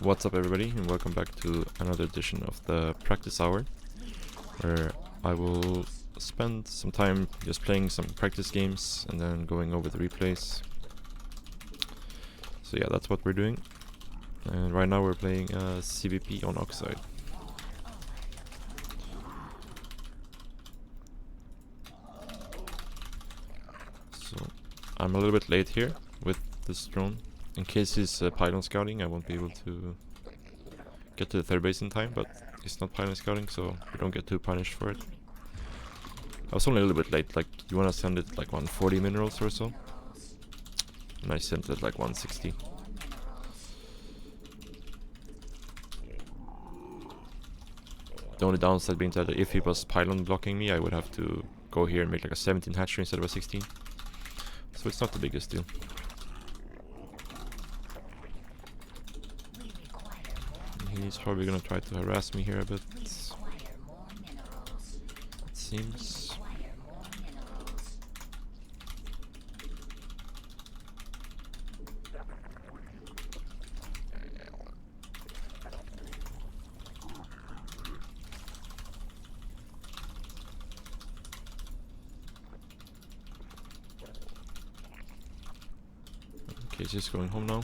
What's up everybody, and welcome back to another edition of the practice hour, where I will spend some time just playing some practice games and then going over the replays. So yeah, that's what we're doing. And right now we're playing CVP on Oxide. So I'm a little bit late here with this drone. In case he's pylon scouting, I won't be able to get to the third base in time, but he's not pylon scouting, so we don't get too punished for it. I was only a little bit late, like you wanna send it like 140 minerals or so, and I sent it like 160. The only downside being that if he was pylon blocking me, I would have to go here and make like a 17 hatchery instead of a 16. So it's not the biggest deal. He's probably gonna try to harass me here a bit, it seems. Okay, he's just going home now.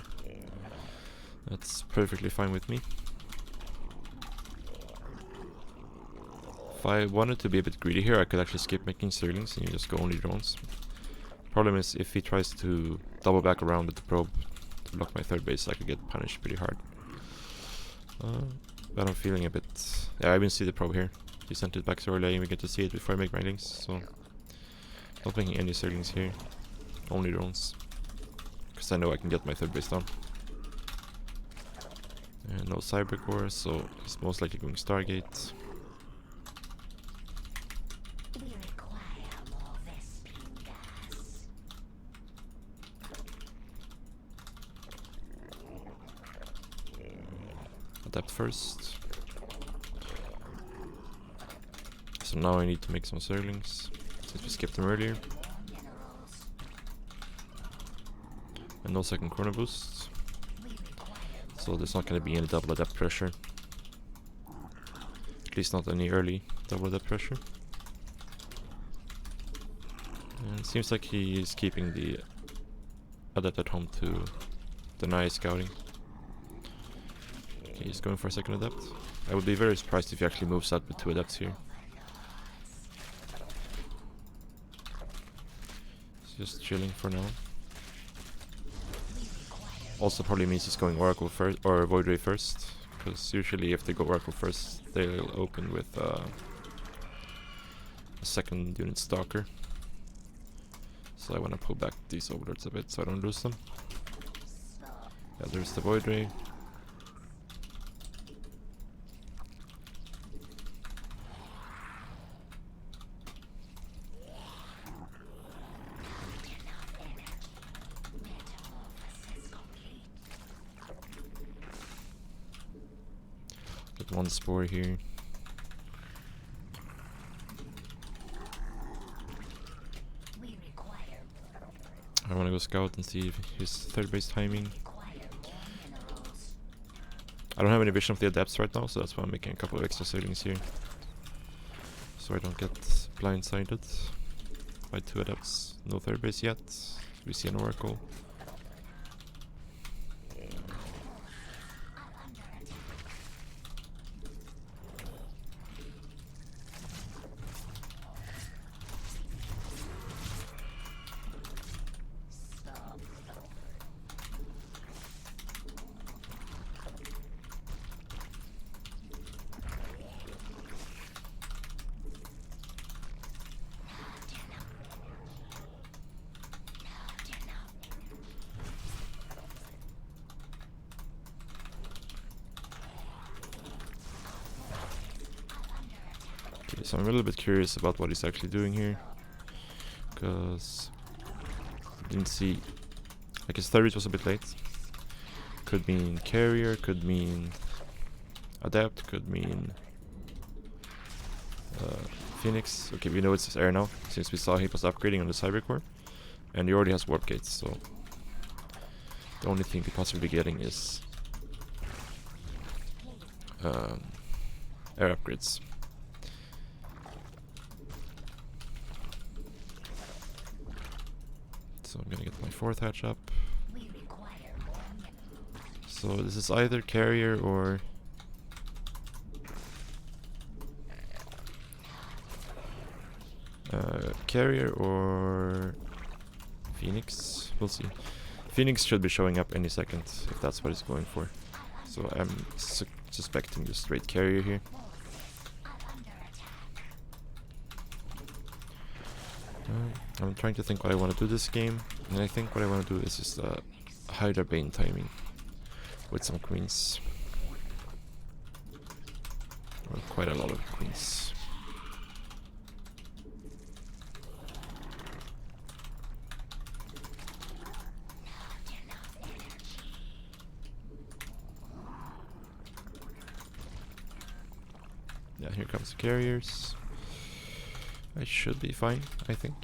That's perfectly fine with me. If I wanted to be a bit greedy here, I could actually skip making Sterlings and you just go only drones. Problem is, if he tries to double back around with the probe to block my third base, I could get punished pretty hard. But I'm feeling a bit... Yeah, I even see the probe here. He sent it back so early, I even get to see it before I make my links, so... Not making any Sterlings here. Only drones. Because I know I can get my third base down. And no Cyber Core, so he's most likely going Stargate. Adapt first. So now I need to make some Sterlings, since we skipped them earlier. And no second corner boost. So there's not going to be any double adapt pressure. At least not any early double adapt pressure. And it seems like he is keeping the adapt at home to deny scouting. Okay, he's going for a second adapt. I would be very surprised if he actually moves out with 2 adapts here. He's just chilling for now. Also probably means he's going Oracle first, or Void Ray first, because usually if they go Oracle first, they'll open with a second unit Stalker. So I want to pull back these Overlords a bit so I don't lose them. Yeah, there's the Void Ray. Get one spore here. I want to go scout and see if his third base timing. I don't have any vision of the adepts right now, so that's why I'm making a couple of extra Sterlings here, so I don't get blindsided by 2 adepts. No third base yet. We see an Oracle. So I'm a little bit curious about what he's actually doing here, because I didn't see, like his third reach was a bit late. Could mean carrier, could mean adapt, could mean Phoenix. Okay, we know it's his air now, since we saw he was upgrading on the Cyber Core, and he already has warp gates, so the only thing he possibly getting is air upgrades. So I'm gonna get my 4th hatch up. So this is either carrier or Phoenix. We'll see. Phoenix should be showing up any second if that's what it's going for. So I'm suspecting the straight carrier here. I'm trying to think what I want to do this game, and I think what I want to do is just Hydra Bane timing with some queens. Or quite a lot of queens. Yeah, here comes the carriers. I should be fine, I think.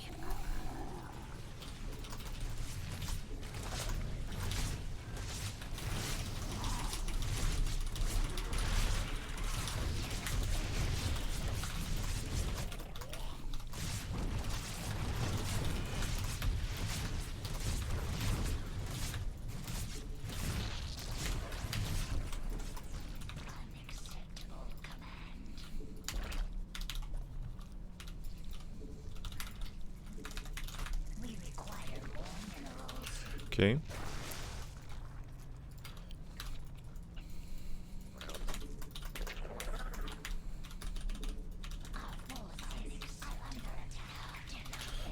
Okay.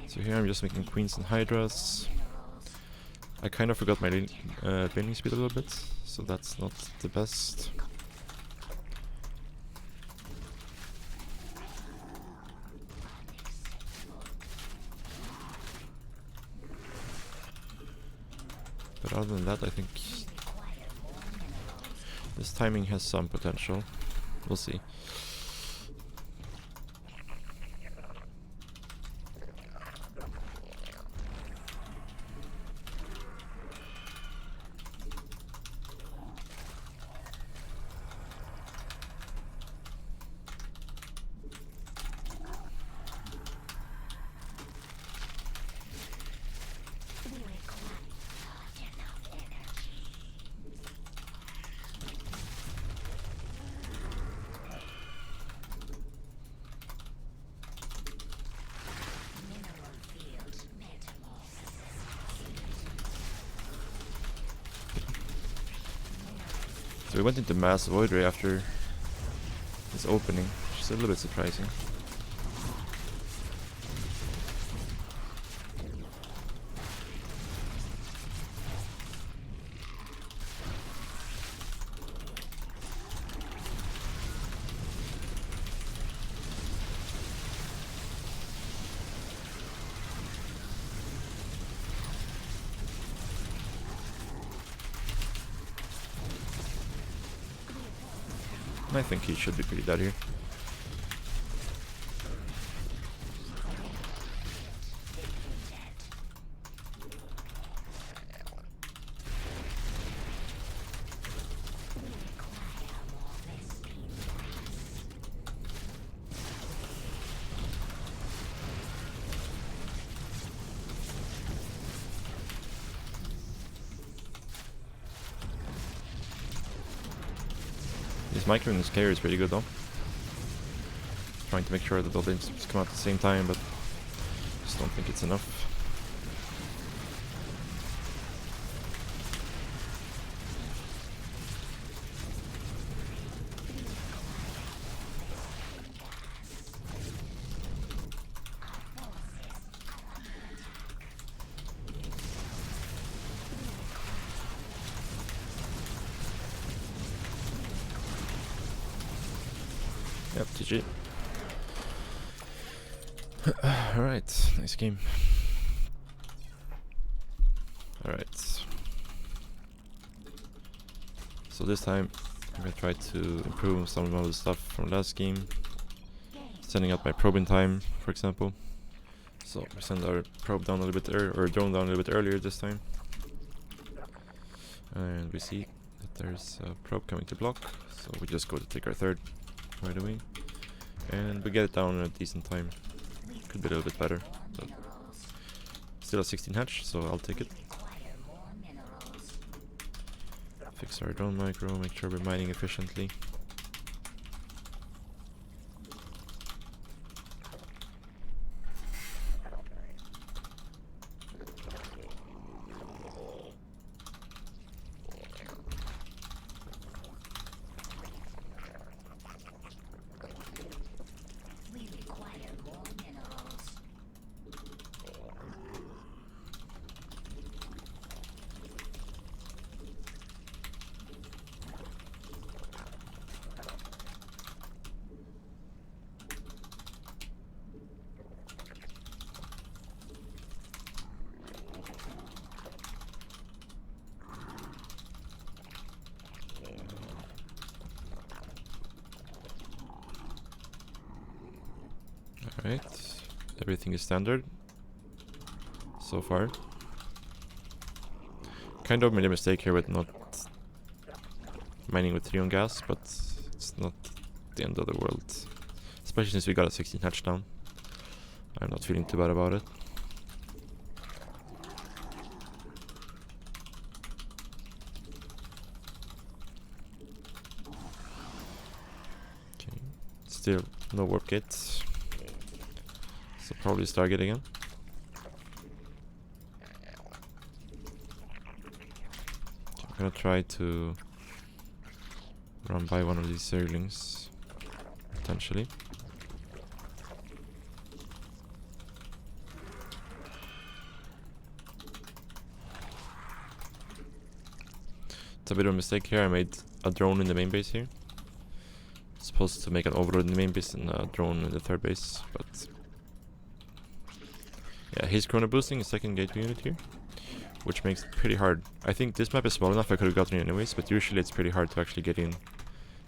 So here I'm just making queens and hydras. I kind of forgot my laning speed a little bit, so that's not the best. But other than that, I think this timing has some potential. We'll see. So we went into mass void ray after this opening, which is a little bit surprising. I think he should be pretty dead here. This micro in this carrier is pretty good though. Trying to make sure that all the instants come out at the same time, but just don't think it's enough. Yep, GG. Alright, nice game. Alright. So this time I'm gonna try to improve some of the stuff from last game. Sending out my probe in time, for example. So we send our probe down a little bit earlier, or drone down a little bit earlier this time. And we see that there's a probe coming to block, so we just go to take our third right away. And we get it down in a decent time. Could be a little bit better, but still a 16 hatch, so I'll take it. Fix our drone micro, make sure we're mining efficiently. Alright, everything is standard so far. Kind of made a mistake here with not mining with 3 on gas, but it's not the end of the world. Especially since we got a 16 hatch down. I'm not feeling too bad about it. Okay, still no warp gates. So probably Stargate again. Okay, I'm gonna try to run by one of these Zerglings, potentially. It's a bit of a mistake here. I made a drone in the main base here. Supposed to make an overload in the main base and a drone in the third base, but yeah, he's chrono boosting his second gateway unit here, which makes it pretty hard. I think this map is small enough I could have gotten in anyways, but usually it's pretty hard to actually get in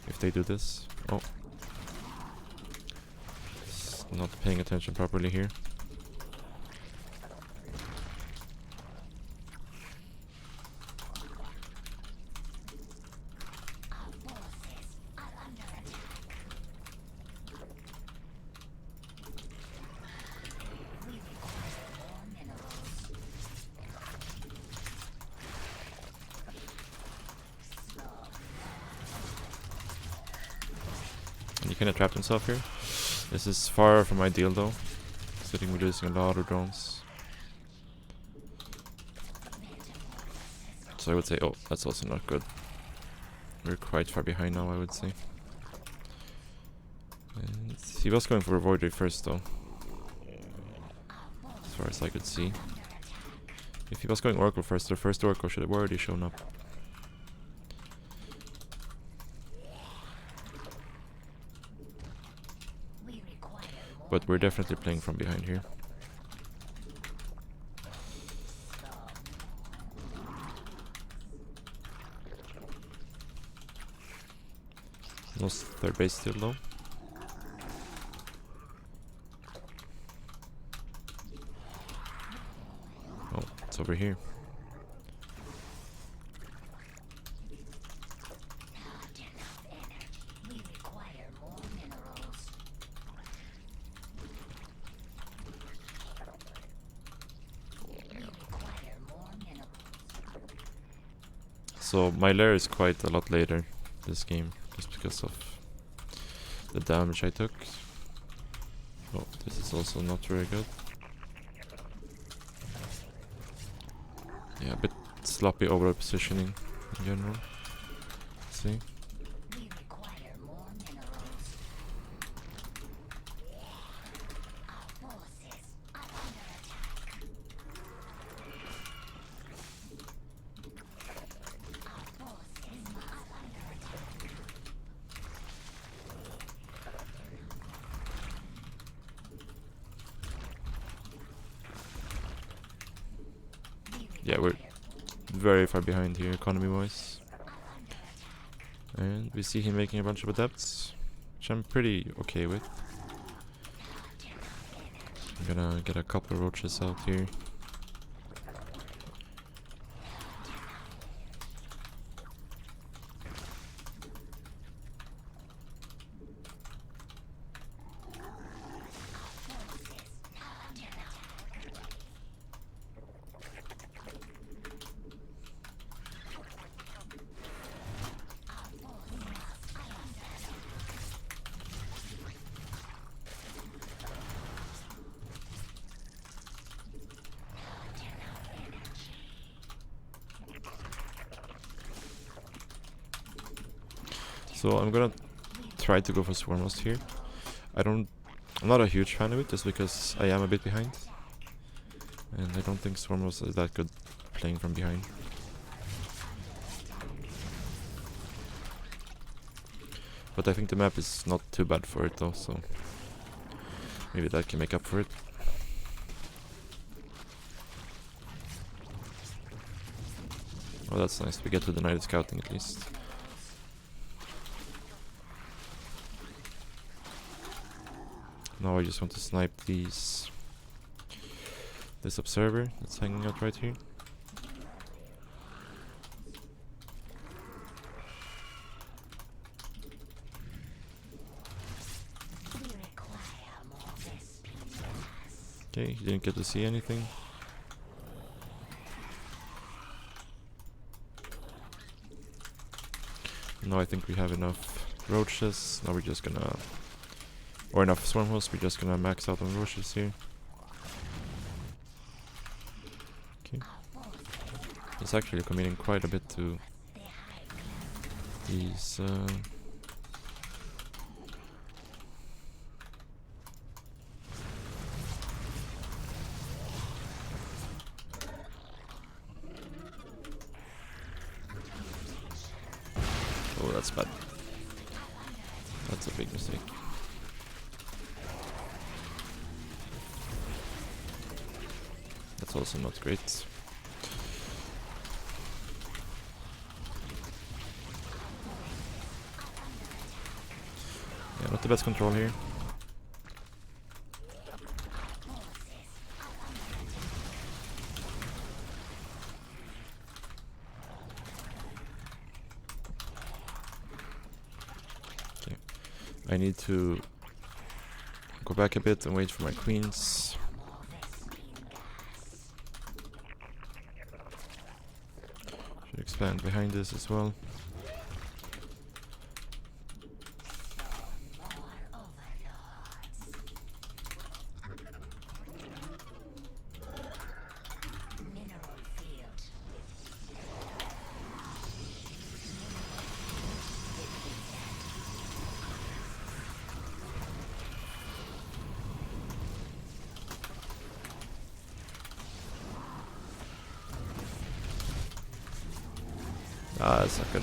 if they do this. Oh. It's not paying attention properly here. And he kind of trapped himself here. This is far from ideal though, considering we're losing a lot of drones. So I would say, oh, that's also not good. We're quite far behind now, I would say. And he was going for a Void Ray first though, as far as I could see. If he was going Oracle first, the first Oracle should have already shown up. But we're definitely playing from behind here. No third base still though. Oh, it's over here. So my lair is quite a lot later this game, just because of the damage I took. Oh, this is also not very good. Yeah, a bit sloppy overall positioning in general. Let's see. Yeah, we're very far behind here economy-wise. And we see him making a bunch of adepts, which I'm pretty okay with. I'm gonna get a couple of roaches out here. So I'm gonna try to go for Swarmhost here. I'm not a huge fan of it, just because I am a bit behind. And I don't think Swarmhost is that good playing from behind. But I think the map is not too bad for it though, so maybe that can make up for it. Oh, that's nice. We get to the night scouting at least. Now I just want to snipe this observer that's hanging out right here. Okay, he didn't get to see anything. Now I think we have enough roaches. Now we're just gonna... Or enough swarm hosts, we're just gonna max out on roaches here. Okay. He's actually committing quite a bit to these... Oh, that's bad. That's a big mistake. That's also not great. Yeah, not the best control here. Okay. I need to go back a bit and wait for my queens. Should expand behind this as well. Ah, that's not good.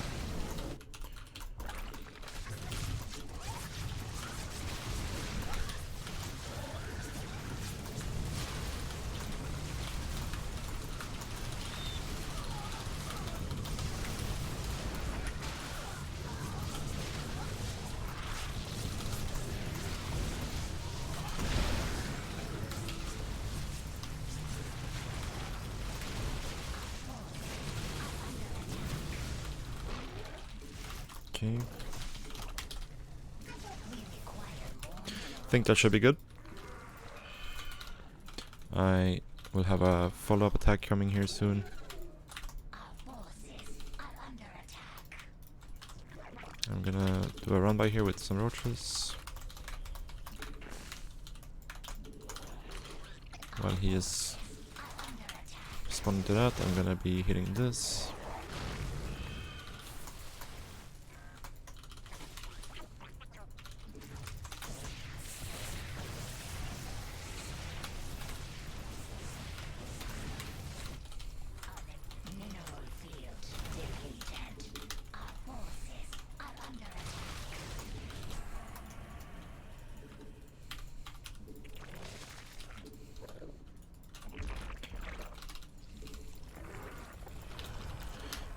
Okay. Think that should be good. I will have a follow-up attack coming here soon. I'm gonna do a run by here with some roaches. While he is responding to that, I'm gonna be hitting this.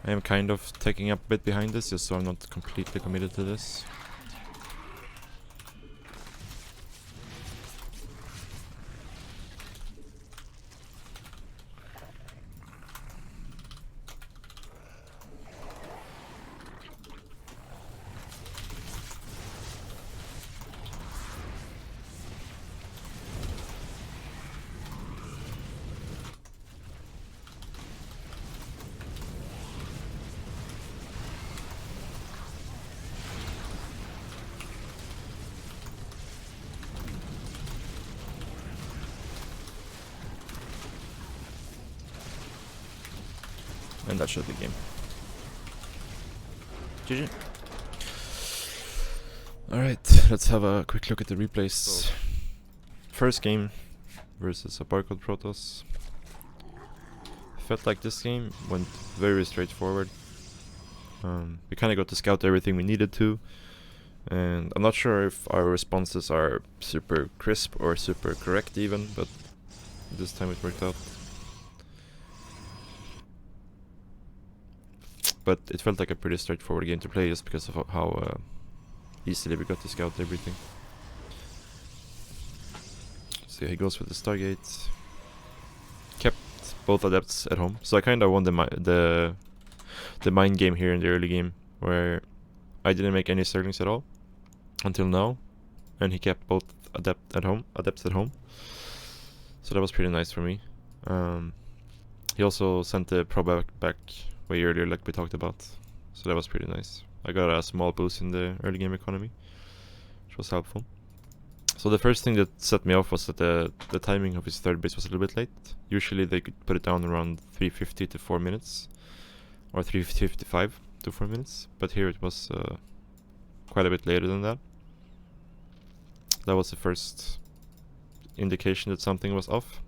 I am kind of taking up a bit behind this, just so I'm not completely committed to this. And that should be game. GG. Alright, let's have a quick look at the replays. First game versus a Barcode Protoss. Felt like this game went very straightforward. We kind of got to scout everything we needed to, and I'm not sure if our responses are super crisp or super correct even, but this time it worked out. But it felt like a pretty straightforward game to play just because of how easily we got to scout everything. So he goes with the Stargate. Kept both adepts at home. So I kind of won the mind game here in the early game, where I didn't make any Sterlings at all until now, and he kept both adepts at home. So that was pretty nice for me. He also sent the probe back way earlier, like we talked about. So that was pretty nice. I got a small boost in the early game economy, which was helpful. So the first thing that set me off was that the timing of his third base was a little bit late. Usually they could put it down around 3:50 to 4 minutes, or 3:55 to 4 minutes, but here it was quite a bit later than that. That was the first indication that something was off.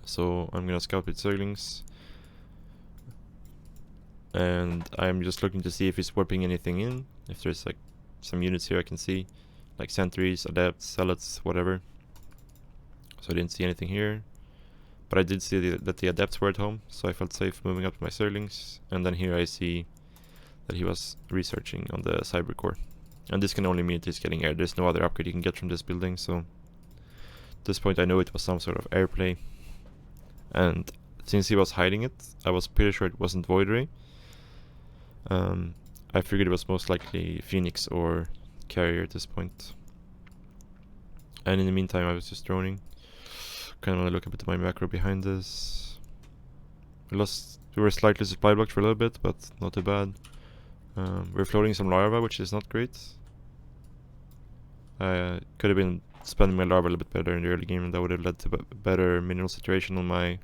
So I'm gonna scout with Zerglings, and I'm just looking to see if he's warping anything in, if there's like some units here I can see, like sentries, adepts, zealots, whatever. So I didn't see anything here, but I did see that the adepts were at home, so I felt safe moving up to my Zerglings. And then here I see that he was researching on the cyber core, and this can only mean he's getting air. There's no other upgrade you can get from this building, so at this point I know it was some sort of airplay. And since he was hiding it, I was pretty sure it wasn't Void Ray. I figured it was most likely Phoenix or Carrier at this point. And in the meantime I was just droning. Kind of want to look a bit at my macro behind this. We were slightly supply blocked for a little bit, but not too bad. We're floating some larva, which is not great. I could have been spending my larva a little bit better in the early game, and that would have led to better mineral situation on my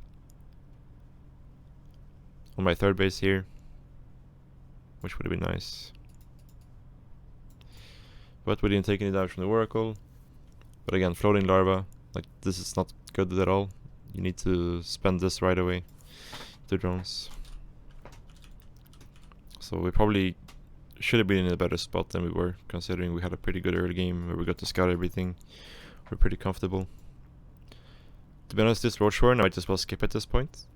third base here, which would have been nice. But we didn't take any damage from the Oracle. But again, floating larva, like, this is not good at all. You need to spend this right away, the drones. So we probably should have been in a better spot than we were, considering we had a pretty good early game where we got to scout everything. We're pretty comfortable. To be honest, this Roach Warren I might just well skip at this point.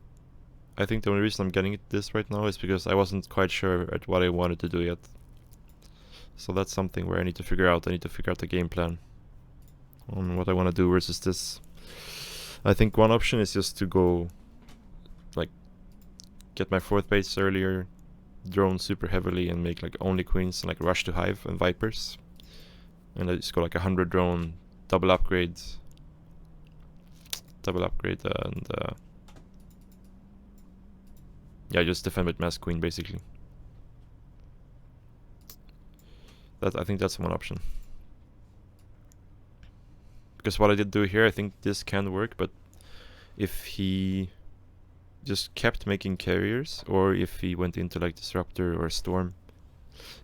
I think the only reason I'm getting this right now is because I wasn't quite sure at what I wanted to do yet. So that's something where I need to figure out. I need to figure out the game plan on what I want to do versus this. I think one option is just to go, like, get my fourth base earlier, drone super heavily, and make like only queens and like rush to hive and vipers. And I just go like 100 drone, double upgrade, and yeah, just defend with mass queen basically. I think that's one option. Because what I did do here, I think this can work, but if he just kept making carriers, or if he went into like Disruptor or Storm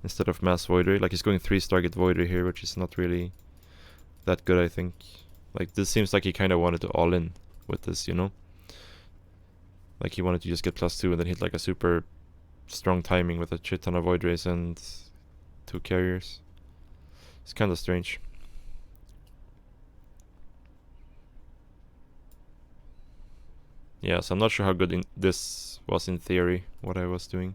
instead of Mass Void Ray, like he's going 3 Stargate Void Ray here, which is not really that good, I think. Like, this seems like he kind of wanted to all in with this, you know? Like, he wanted to just get +2 and then hit like a super strong timing with a shit ton of Void Rays and 2 carriers. It's kind of strange. Yeah, so I'm not sure how good this was in theory, what I was doing.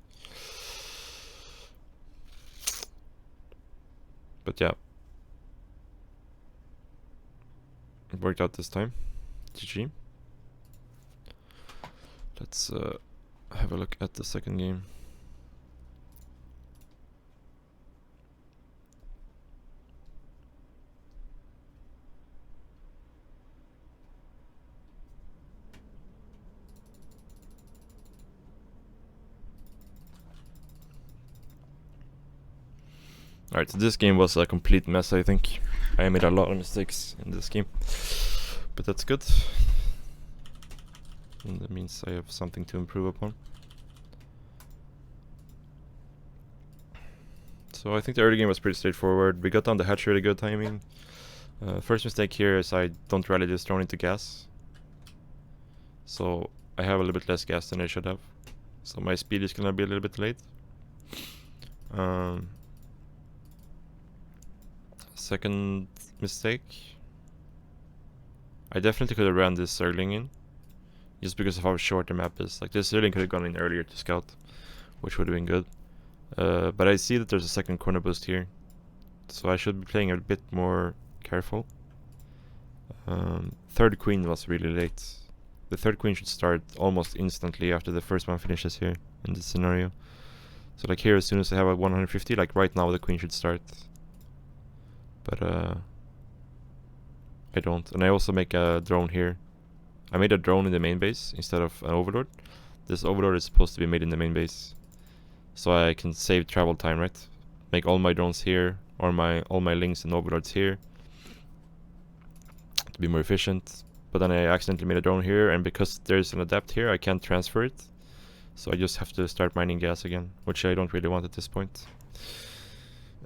But yeah. It worked out this time. GG. Let's have a look at the second game. Alright, so this game was a complete mess, I think. I made a lot of mistakes in this game, but that's good. And that means I have something to improve upon. So I think the early game was pretty straightforward. We got down the hatch really good timing. First mistake here is I don't rally this drone into gas. So I have a little bit less gas than I should have. So my speed is gonna be a little bit late. Second mistake. I definitely could have ran this Zergling in. Just because of how short the map is. Like this Zergling could have gone in earlier to scout. Which would have been good. But I see that there's a second corner boost here. So I should be playing a bit more careful. Third queen was really late. The third queen should start almost instantly after the first one finishes here in this scenario. So like here, as soon as I have a 150, like right now the queen should start. But I don't. And I also make a drone here. I made a drone in the main base instead of an overlord. This overlord is supposed to be made in the main base. So I can save travel time, right? Make all my drones here, or all my links and overlords here. To be more efficient. But then I accidentally made a drone here, and because there's an adept here, I can't transfer it. So I just have to start mining gas again, which I don't really want at this point.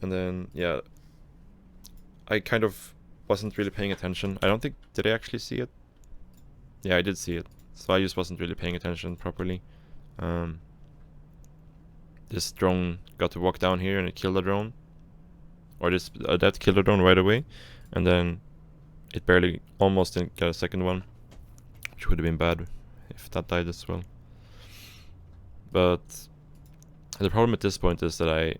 And then, yeah, I kind of wasn't really paying attention. I don't think, did I actually see it? Yeah, I did see it. So I just wasn't really paying attention properly. This drone got to walk down here and it killed the drone. Or this adept killed the drone right away. And then it barely, almost didn't get a second one. Which would have been bad if that died as well. But the problem at this point is that I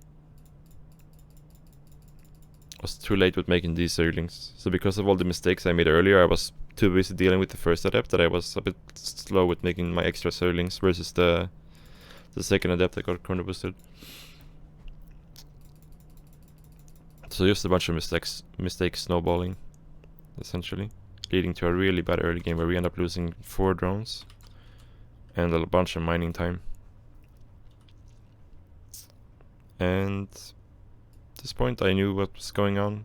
was too late with making these Zerglings. So because of all the mistakes I made earlier, I was too busy dealing with the first adept that I was a bit slow with making my extra Zerglings versus the second adept that got corner boosted. So just a bunch of mistakes snowballing, essentially, leading to a really bad early game where we end up losing 4 drones and a bunch of mining time. And at this point I knew what was going on.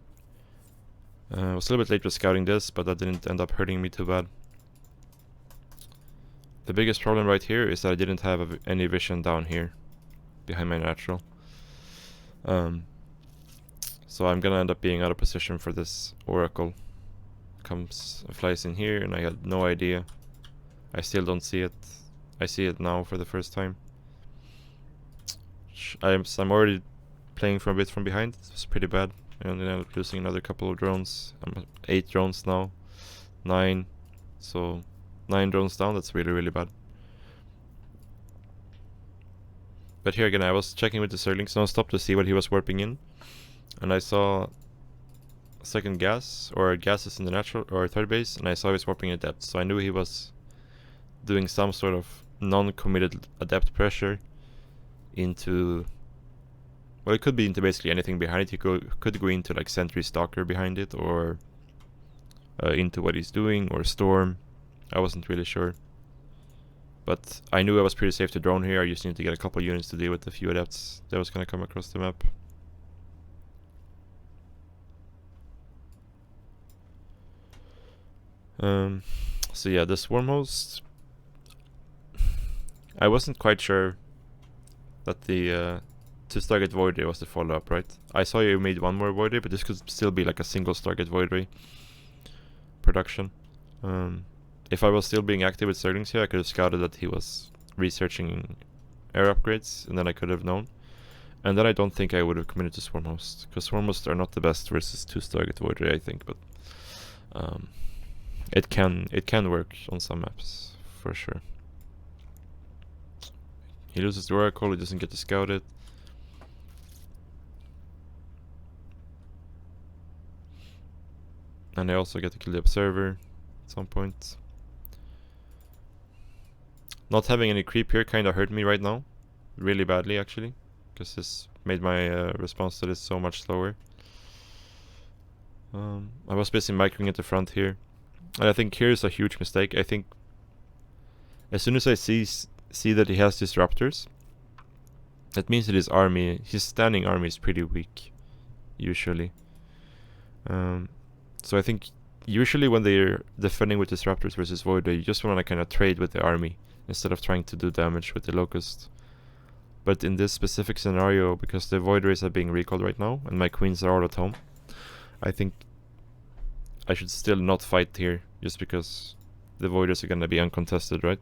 I was a little bit late with scouting this, but that didn't end up hurting me too bad. The biggest problem right here is that I didn't have any vision down here behind my natural. So I'm gonna end up being out of position for this oracle. Flies in here and I had no idea. I still don't see it. I see it now for the first time. I'm already playing from a bit from behind. It's pretty bad. And then I ended up losing another couple of drones. I'm at 8 drones now. 9. So 9 drones down. That's really, really bad. But here again, I was checking with the Zerglings non-stop to see what he was warping in. And I saw a second gas, or gases in the natural, or third base, and I saw he was warping in depth. So I knew he was doing some sort of non-committed adept pressure into... Well, it could be into basically anything behind it. He could go into like Sentry Stalker behind it, or into what he's doing, or Storm. I wasn't really sure. But I knew I was pretty safe to drone here. I just needed to get a couple units to deal with the few adepts that was going to come across the map. So yeah, this Wormhost, I wasn't quite sure that the 2-Stargate Void Ray was the follow-up, right? I saw you made one more Void Ray, but this could still be like a single Stargate Void Ray production. If I was still being active with Zerglings here, I could have scouted that he was researching air upgrades, and then I could have known. And then I don't think I would have committed to Swarmhost, because Swarmhosts are not the best versus 2-Stargate Void Ray, I think, but it can work on some maps, for sure. He loses the Oracle, he doesn't get to scout it. And I also get to kill the Observer at some point. Not having any creep here kinda hurt me right now. Really badly, actually. Because this made my response to this so much slower. I was busy microing at the front here. And I think here's a huge mistake. I think as soon as I see that he has disruptors, that means that his standing army is pretty weak, usually. So I think usually when they're defending with disruptors versus Void, you just want to kind of trade with the army instead of trying to do damage with the Locust. But in this specific scenario, because the Void Rays are being recalled right now, and my queens are all at home, I think I should still not fight here, just because the Void Rays are gonna be uncontested, right?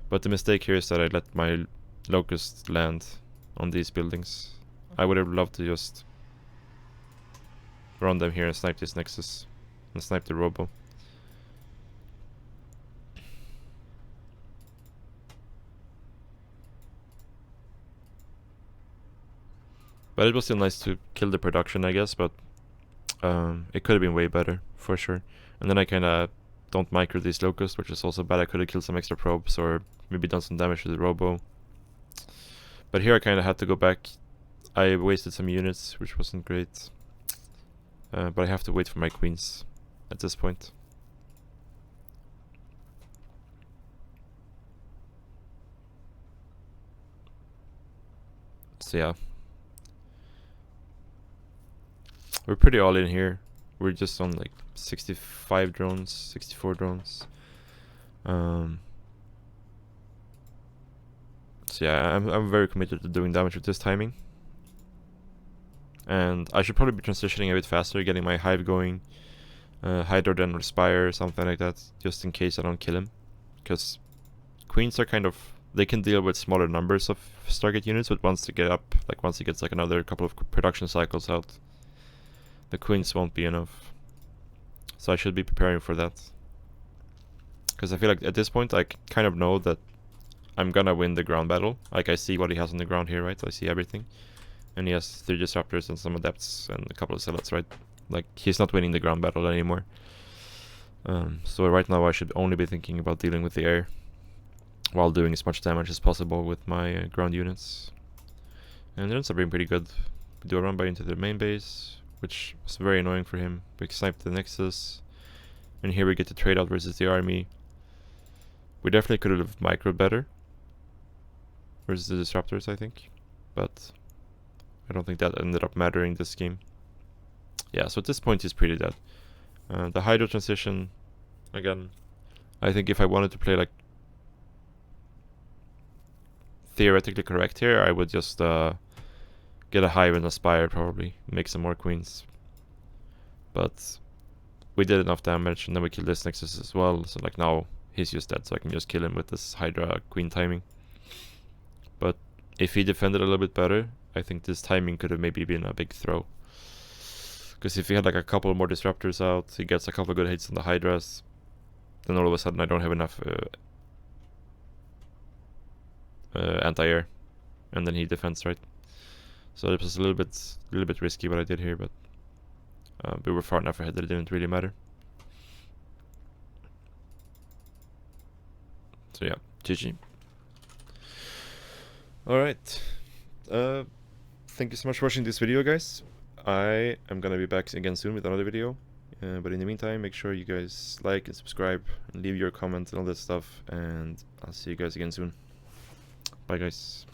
But the mistake here is that I let my Locust land on these buildings. I would have loved to just run them here and snipe this Nexus, and snipe the Robo. But it was still nice to kill the production, I guess, but it could have been way better, for sure. And then I kinda don't micro these Locusts, which is also bad. I could have killed some extra probes, or maybe done some damage to the Robo. But here I kinda had to go back. I wasted some units, which wasn't great. But I have to wait for my queens at this point. So yeah. We're pretty all in here. We're just on like 65 drones, 64 drones. So yeah, I'm very committed to doing damage with this timing. And I should probably be transitioning a bit faster, getting my Hive going. Hydro then Respire or something like that, just in case I don't kill him. Because queens are kind of... they can deal with smaller numbers of Stargate units, but once they get up, like once he gets like another couple of production cycles out, the queens won't be enough. So I should be preparing for that. Because I feel like at this point I kind of know that I'm gonna win the ground battle. Like I see what he has on the ground here, right? I see everything. And he has 3 Disruptors and some Adepts and a couple of Zealots, right? Like he's not winning the ground battle anymore. So right now I should only be thinking about dealing with the air, while doing as much damage as possible with my ground units. And it ends up being pretty good. We do a run by into the main base, which was very annoying for him. We sniped the Nexus, and here we get to trade out versus the army. We definitely could have microed better versus the Disruptors, I think, but I don't think that ended up mattering this game. Yeah, so at this point he's pretty dead. The Hydro transition, again, I think if I wanted to play like theoretically correct here, I would just get a Hive and a Spire, probably make some more queens. But we did enough damage, and then we killed this Nexus as well, so like now he's just dead, so I can just kill him with this Hydra queen timing. But if he defended a little bit better, I think this timing could have maybe been a big throw. Because if he had like a couple more Disruptors out, he gets a couple of good hits on the Hydras, then all of a sudden I don't have enough anti-air, and then he defends, right? So it was a little bit risky what I did here, but we were far enough ahead that it didn't really matter. So yeah, GG. Alright. Thank you so much for watching this video, guys. I am gonna be back again soon with another video. But in the meantime, make sure you guys like and subscribe and leave your comments and all that stuff. And I'll see you guys again soon. Bye, guys.